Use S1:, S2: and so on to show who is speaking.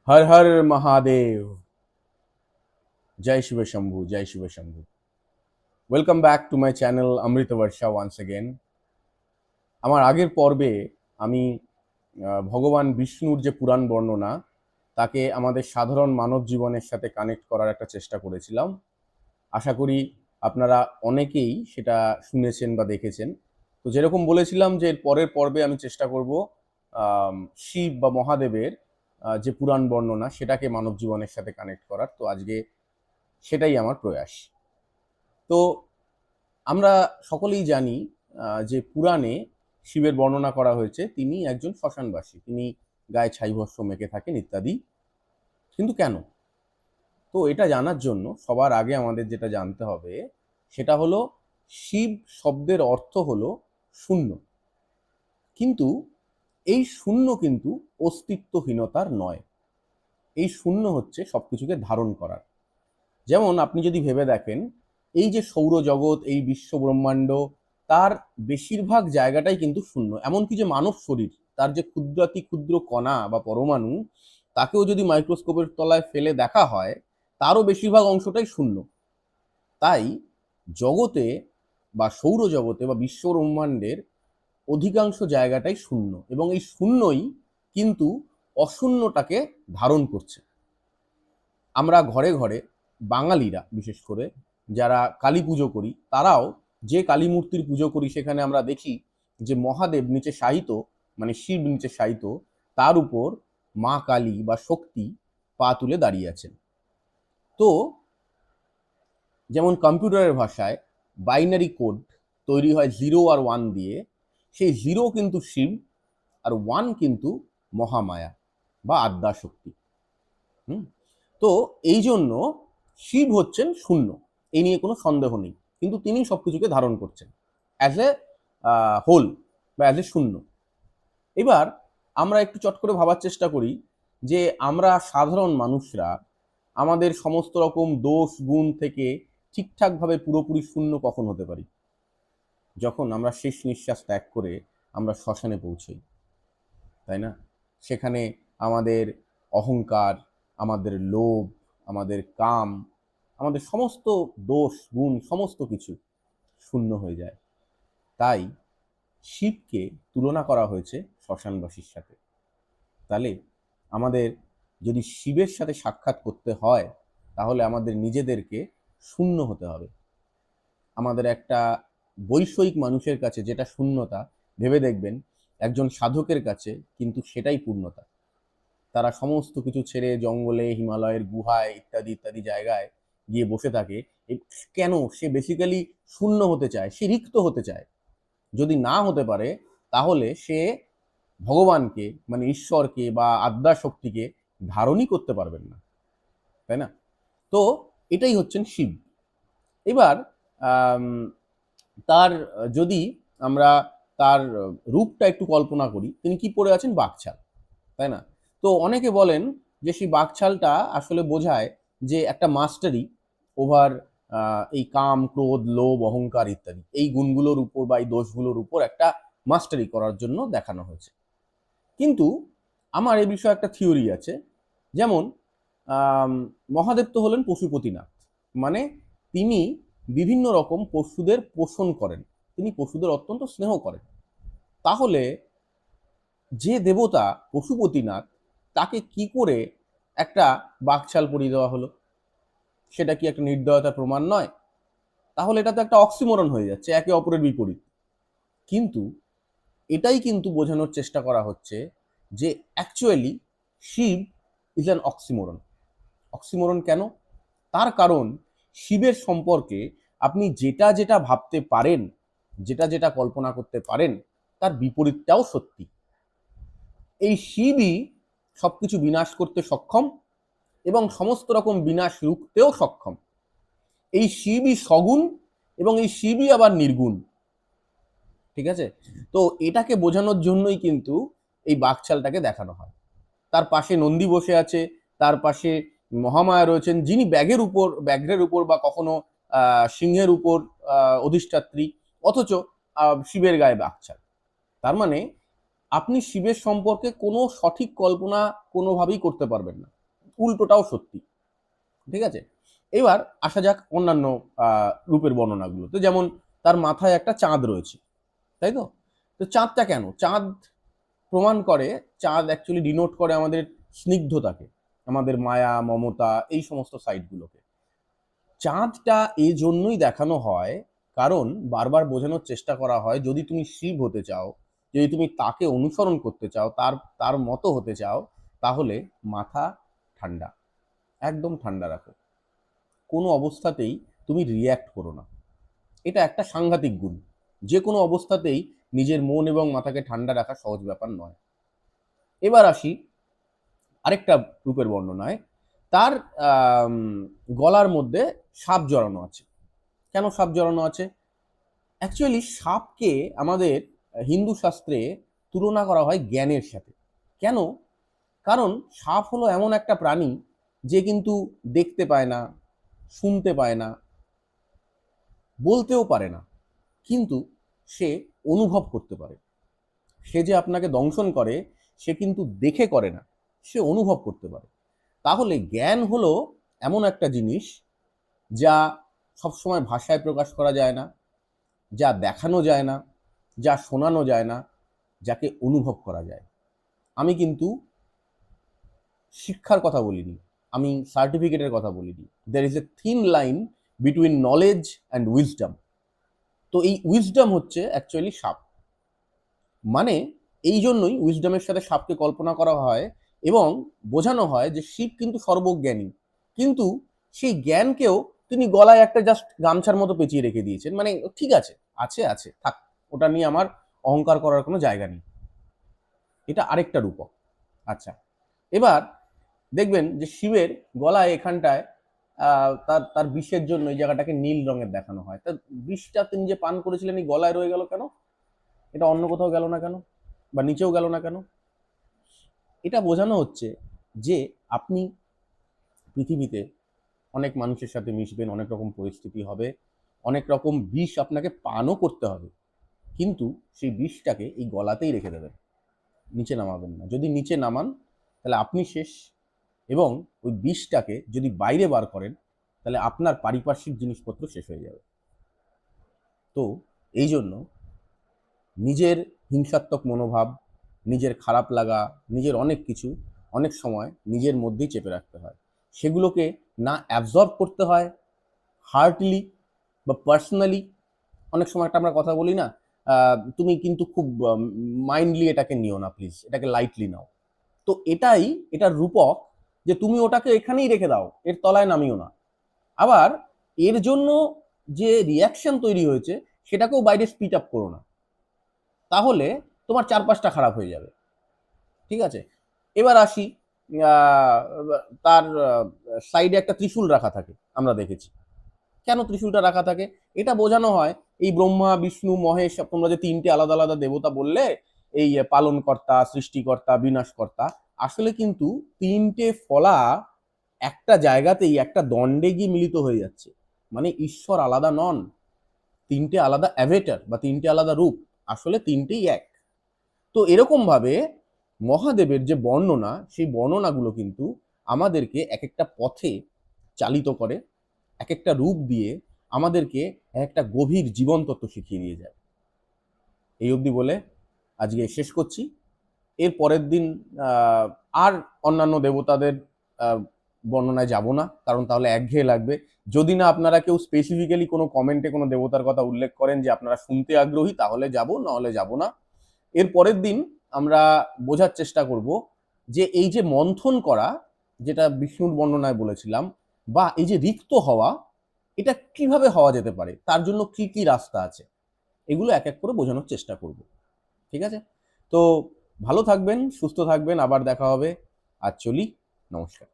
S1: हर हर महादेव। जय शिव शंभु, जय Shiv Shambhu. Welcome back to my channel Amrit Barsha once again. আমার আগের পর্বে আমি ভগবান বিষ্ণুর যে পুরাণ বর্ণনা তাকে আমাদের সাধারণ মানব জীবনের সাথে কানেক্ট করার একটা চেষ্টা করেছিলাম। আশা করি আপনারা অনেকেই সেটা শুনেছেন বা দেখেছেন। তো যেরকম বলেছিলাম যে এর পরের পর্বে আমি চেষ্টা করব শিব বা মহাদেবের যে পুরাণ বর্ণনা সেটাকে মানব জীবনের সাথে কানেক্ট করার। তো আজকে সেটাই আমার প্রয়াস। তো আমরা সকলেই জানি যে পুরাণে শিবের বর্ণনা করা হয়েছে তিনি একজন শ্মশানবাসী, তিনি গায়ে ছাই ভস্ম মেখে থাকেন ইত্যাদি। কিন্তু কেন? তো এটা জানার জন্য সবার আগে আমাদের যেটা জানতে হবে সেটা হলো শিব শব্দের অর্থ হলো শূন্য। কিন্তু এই শূন্য কিন্তু অস্তিত্বহীনতার নয়, এই শূন্য হচ্ছে সবকিছুকে ধারণ করার। যেমন আপনি যদি ভেবে দেখেন, এই যে সৌরজগৎ, এই বিশ্ব ব্রহ্মাণ্ড, তার বেশিরভাগ জায়গাটাই কিন্তু শূন্য। এমনকি যে মানব শরীর, তার যে ক্ষুদ্রাতি ক্ষুদ্র কণা বা পরমাণু, তাকেও যদি মাইক্রোস্কোপের তলায় ফেলে দেখা হয়, তারও বেশিরভাগ অংশটাই শূন্য। তাই জগতে বা সৌরজগতে বা বিশ্ব ব্রহ্মাণ্ডের অধিকাংশ জায়গাটাই শূন্য, এবং এই শূন্যই কিন্তু অশূন্যটাকে ধারণ করছে। আমরা ঘরে ঘরে বাঙালিরা বিশেষ করে যারা কালী পুজো করি, তারাও যে কালী মূর্তির পুজো করি সেখানে আমরা দেখি যে মহাদেব নিচে শায়িত, মানে শিব নিচে শায়িত, তার উপর মা কালী বা শক্তি পা তুলে দাঁড়িয়ে আছেন। তো যেমন কম্পিউটারের ভাষায় বাইনারি কোড তৈরি হয় 0 আর 1 দিয়ে, সেই 0 কিন্তু শিব আর 1 কিন্তু মহামায়া বা আদ্যাশক্তি। তো এই জন্য শিব হচ্ছেন শূন্য, এই নিয়ে কোনো সন্দেহ নেই, কিন্তু তিনি সবকিছুকে ধারণ করছেন অ্যাজ এ হোল বা অ্যাজ এ শূন্য। এবার আমরা একটু চট করে ভাবার চেষ্টা করি যে আমরা সাধারণ মানুষরা আমাদের সমস্ত রকম দোষ গুণ থেকে ঠিকঠাকভাবে পুরোপুরি শূন্য কখন হতে পারি? যখন আমরা শেষ নিঃশ্বাস ত্যাগ করে আমরা শ্মশানে পৌঁছই, তাই না? সেখানে আমাদের অহংকার, আমাদের লোভ, আমাদের কাম, আমাদের সমস্ত দোষ গুণ সমস্ত কিছু শূন্য হয়ে যায়। তাই শিবকে তুলনা করা হয়েছে শ্মশানবাসীর সাথে। তাহলে আমাদের যদি শিবের সাথে সাক্ষাৎ করতে হয়, তাহলে আমাদের নিজেদেরকে শূন্য হতে হবে। আমাদের একটা বৈষয়িক মানুষের কাছে যেটা শূন্যতা, ভেবে দেখবেন একজন সাধকের কাছে কিন্তু সেটাই পূর্ণতা। তারা সমস্ত কিছু ছেড়ে জঙ্গলে, হিমালয়ের গুহায় ইত্যাদি ইত্যাদি জায়গায় গিয়ে বসে থাকে। কেন? সে বেসিক্যালি শূন্য হতে চায়, সে রিক্ত হতে চায়। যদি না হতে পারে তাহলে সে ভগবানকে মানে ঈশ্বরকে বা আদ্যা শক্তিকে ধারণই করতে পারবেন না, তাই না? তো এটাই হচ্ছেন শিব। এবার তার যদি আমরা তার রূপটা একটু কল্পনা করি, তিনি কি পরে আছেন? বাকছাল, তাই না? তো অনেকে বলেন যে সেই বাকছালটা আসলে বোঝায় যে একটা মাস্টারি ওভার এই কাম, ক্রোধ, লোভ, অহংকার ইত্যাদি এই গুণগুলোর উপর বা এই দোষগুলোর উপর একটা মাস্টারি করার জন্য দেখানো হয়েছে। কিন্তু আমার এই বিষয়ে একটা থিওরি আছে। যেমন মহাদেব তো হলেন পশুপতিনাথ, মানে তিনি বিভিন্ন রকম পশুদের পোষণ করেন, তিনি পশুদের অত্যন্ত স্নেহ করেন। তাহলে যে দেবতা পশুপতিনাথ, তাকে কি করে একটা বাকছাল পরিয়ে দেওয়া হলো? সেটা কি একটা নির্দয়তার প্রমাণ নয়? তাহলে এটা তো একটা অক্সিমোরন হয়ে যাচ্ছে, একে অপরের বিপরীত। কিন্তু এটাই কিন্তু বোঝানোর চেষ্টা করা হচ্ছে যে actually Shiv is an oxymoron. Oxymoron কেন? তার কারণ শিবের সম্পর্কে আপনি যেটা যেটা ভাবতে পারেন, যেটা যেটা কল্পনা করতে পারেন, তার বিপরীতটাও সত্যি। এই শিবই সবকিছু বিনাশ করতে সক্ষম এবং সমস্ত রকম বিনাশ রুখতেও সক্ষম। এই শিবই সগুণ এবং এই শিবই আবার নির্গুণ। ঠিক আছে? তো এটাকে বোঝানোর জন্যই কিন্তু এই বাকছালটাকে দেখানো হয়। তার পাশে নন্দী বসে আছে, তার পাশে মহামায়া রয়েছেন, যিনি ব্যাঘ্রের উপর বা কখনো সিংহের উপর অধিষ্ঠাত্রী, অথচ শিবের গায়ে বাকছাল। তার মানে আপনি শিবের সম্পর্কে কোনো সঠিক কল্পনা কোনোভাবেই করতে পারবেন না, উল্টোটাও সত্যি। ঠিক আছে, এবার আসা যাক অন্যান্য রূপের বর্ণনাগুলোতে। যেমন তার মাথায় একটা চাঁদ রয়েছে, তাই তো? তো চাঁদটা কেন? চাঁদ প্রমাণ করে, চাঁদ অ্যাকচুয়ালি ডিনোট করে আমাদের স্নিগ্ধতাকে, আমাদের মায়া মমতা এই সমস্ত সাইডগুলোকে। চাঁদটা এই জন্যই দেখানো হয় কারণ বারবার বোঝানোর চেষ্টা করা হয় যদি তুমি শিব হতে চাও, যদি তুমি তাকে অনুসরণ করতে চাও, তার তার মতো হতে চাও, তাহলে মাথা ঠান্ডা, একদম ঠান্ডা রাখো, কোনো অবস্থাতেই তুমি রিয়্যাক্ট করো না। এটা একটা সাংঘাতিক গুণ। যে কোনো অবস্থাতেই নিজের মন এবং মাথাকে ঠান্ডা রাখা সহজ ব্যাপার নয়। এবার আসি আরেকটা রূপের বর্ণনায়। তার আম, গলার মধ্যে সাপ জড়ানো আছে। কেন সাপ জড়ানো আছে? অ্যাকচুয়ালি সাপকে আমাদের হিন্দু শাস্ত্রে তুলনা করা হয় জ্ঞানের সাথে। কেন? কারণ সাপ হলো এমন একটা প্রাণী যে কিন্তু দেখতে পায় না, শুনতে পায় না, বলতেও পারে না, কিন্তু সে অনুভব করতে পারে। সে যে আপনাকে দংশন করে সে কিন্তু দেখে করে না, সে অনুভব করতে পারে। তাহলে জ্ঞান হলো এমন একটা জিনিস যা সবসময় ভাষায় প্রকাশ করা যায় না, যা দেখানো যায় না, যা শোনানো যায় না, যাকে অনুভব করা যায়। আমি কিন্তু শিক্ষার কথা বলিনি, আমি সার্টিফিকেটের কথা বলিনি। There is a thin line between knowledge and wisdom. তো এই উইজডম হচ্ছে অ্যাকচুয়ালি সাপ। মানে এই জন্যই উইজডমের সাথে সাপকে কল্পনা করা হয় এবং বোঝানো হয় যে শিব কিন্তু সর্বজ্ঞানী, কিন্তু সেই জ্ঞানকেও তিনি গলায় একটা জাস্ট গামছার মতো পেঁচিয়ে রেখে দিয়েছেন। মানে ঠিক আছে, আছে আছে থাক, ওটা নিয়ে আমার অহংকার করার কোনো জায়গা নেই। এটা আরেকটা রূপক। আচ্ছা, এবার দেখবেন যে শিবের গলায় এখানটায় তার তার বিষের জন্য এই জায়গাটাকে নীল রঙের দেখানো হয়। তা বিষটা তিনি যে পান করেছিলেন এই গলায় রয়ে গেল কেন? এটা অন্য কোথাও গেল না কেন, বা নিচেও গেল না কেন? এটা বোঝানো হচ্ছে যে আপনি পৃথিবীতে অনেক মানুষের সাথে মিশবেন, অনেক রকম পরিস্থিতি হবে, অনেক রকম বিষ আপনাকে পানও করতে হবে, কিন্তু সেই বিষটাকে এই গলাতেই রেখে দেবেন, নিচে নামাবেন না। যদি নিচে নামান তাহলে আপনি শেষ, এবং ওই বিষটাকে যদি বাইরে বার করেন তাহলে আপনার পারিপার্শ্বিক জিনিসপত্র শেষ হয়ে যাবে। তো এই জন্য নিজের হিংসাত্মক মনোভাব, নিজের খারাপ লাগা, নিজের অনেক কিছু অনেক সময় নিজের মধ্যেই চেপে রাখতে হয়। সেগুলোকে না অ্যাবজর্ব করতে হয় হার্টলি বা পার্সোনালি। অনেক সময় একটা আমরা কথা বলি না, তুমি কিন্তু খুব মাইন্ডলি এটাকে নিও না প্লিজ, এটাকে লাইটলি নাও। তো এটাই এটার রূপক, যে তুমি ওটাকে এখানেই রেখে দাও, এর তলায় নামিও না। আবার এর জন্য যে রিয়াকশন তৈরি হয়েছে সেটাকেও বাইরে স্পিড আপ করো না, তাহলে তোমার চারপাশটা খারাপ হয়ে যাবে। ঠিক আছে, এবার আসি আহ, তার সাইডে একটা ত্রিশূল রাখা থাকে, আমরা দেখেছি। কেন ত্রিশূলটা রাখা থাকে? এটা বোঝানো হয় এই ব্রহ্মা বিষ্ণু মহেশ, তোমরা যে তিনটে আলাদা আলাদা দেবতা বললে, এই পালনকর্তা সৃষ্টিকর্তা বিনাশকর্তা, আসলে কিন্তু তিনটে ফলা একটা জায়গাতেই একটা দণ্ডে গিয়ে মিলিত হয়ে যাচ্ছে। মানে ঈশ্বর আলাদা নন, তিনটে আলাদা অ্যাভেটার বা তিনটে আলাদা রূপ, আসলে তিনটেই এক। তো এরকম ভাবে মহাদেবের যে বর্ণনা, সেই বর্ণনাগুলো কিন্তু আমাদেরকে এক একটা পথে চালিত করে, এক একটা রূপ দিয়ে আমাদেরকে একটা গভীর জীবন তত্ত্ব শিখিয়ে দিয়ে যায়। এই অবধি বলে আজকে শেষ করছি। এর পরের দিন আর অন্যান্য দেবতাদের আহ, বর্ণনায় যাব না, কারণ তাহলে একঘেয়ে লাগবে। যদি না আপনারা কেউ স্পেসিফিক্যালি কোনো কমেন্টে কোনো দেবতার কথা উল্লেখ করেন যে আপনারা শুনতে আগ্রহী, তাহলে যাব, নাহলে যাব না। এর পরের দিন আমরা বোঝার চেষ্টা করব যে এই যে মন্থন করা, যেটা বিষ্ণুর বর্ণনায় বলেছিলাম, বা এই যে রিক্ত হওয়া, এটা কিভাবে হওয়া যেতে পারে, তার জন্য কি কি রাস্তা আছে, এগুলো এক এক করে বোঝানোর চেষ্টা করব। ঠিক আছে? তো ভালো থাকবেন, সুস্থ থাকবেন, আবার দেখা হবে। আজ চলি, নমস্কার।